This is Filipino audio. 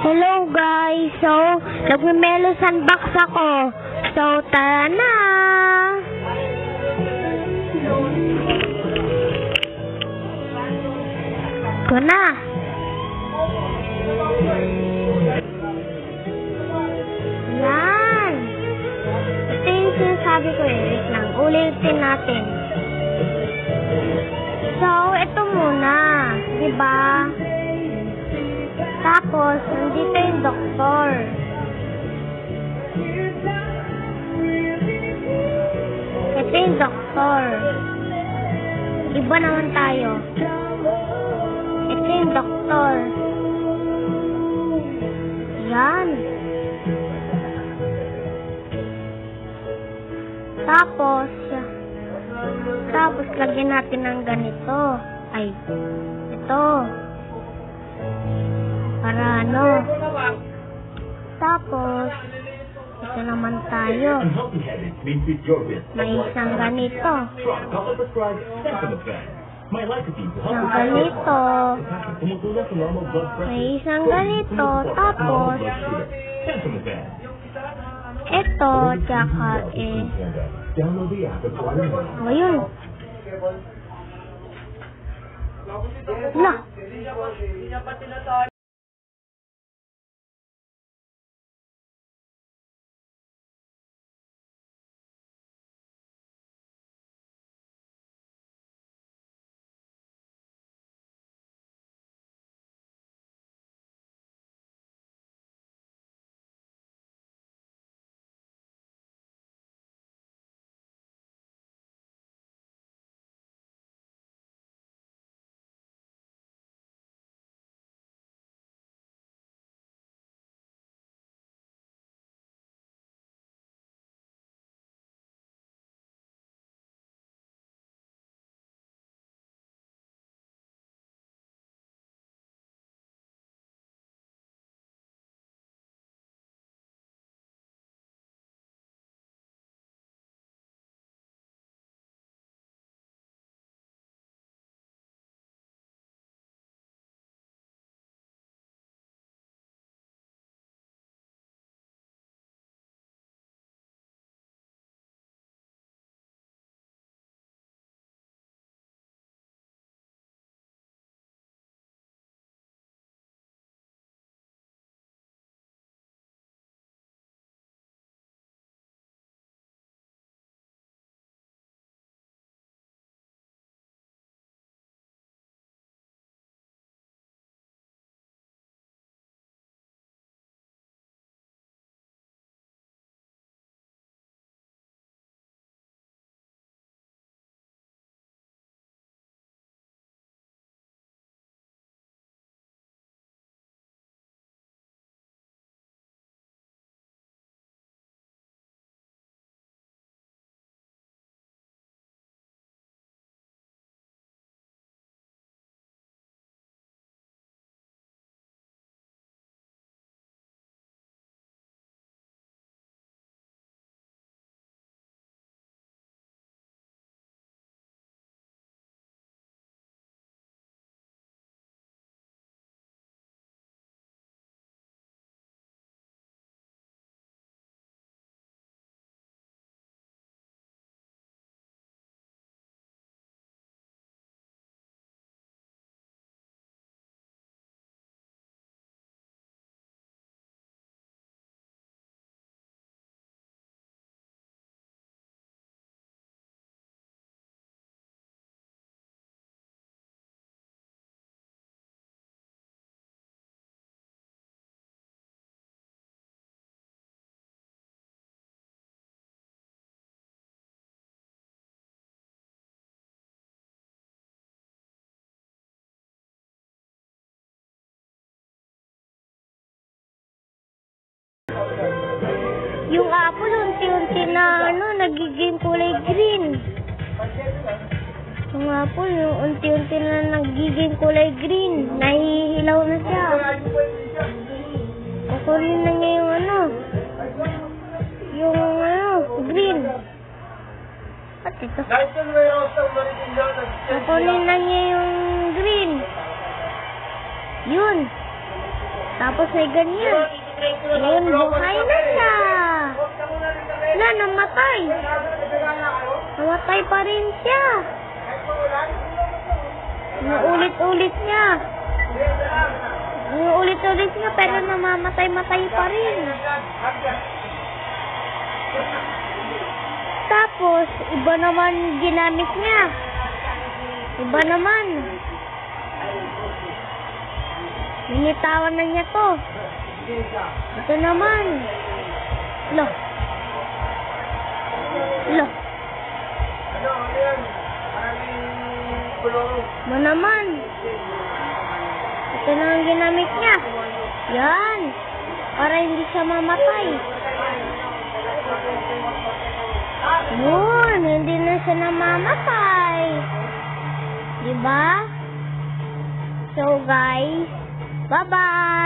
Hello guys, so nagme-melo sandbox ako. So tara na. Ito na. Yan. Ito yung sinasabi ko eh. Wait lang. Ulitin natin. So, ito muna. Diba? Tapos, nandito yung doktor. Ito yung doktor. Iba naman tayo. Ito yung doktor. Yan. Tapos lagyan natin ng ganito. Ay, ito. Para ano. Tapos, ito naman tayo. May isang ganito. Isang ganito. May isang ganito. Tapos, ito, tsaka ayun. Wala. Yung apple, unti-unti na, nagiging kulay green. Yung apple, yung unti-unti na nagiging kulay green. Nahihilaw na siya. Kukunin na niya yung green. At ito. Kukunin na niya yung green. Yun. Tapos ay ganyan. Yun, buhay na siya. Wala, namatay. Namatay pa rin siya. Nauulit-ulit niya. Nauulit-ulit niya, pero namamatay-matay pa rin. Tapos, iba naman ginamit niya. Iba naman. Binitawan na niya to. Ito naman. Loh. Loh. Mo naman. Ito na ang ginamit niya. Yan. Para hindi siya mamatay. Yun. Hindi na siya namamatay. Diba? So guys, bye-bye!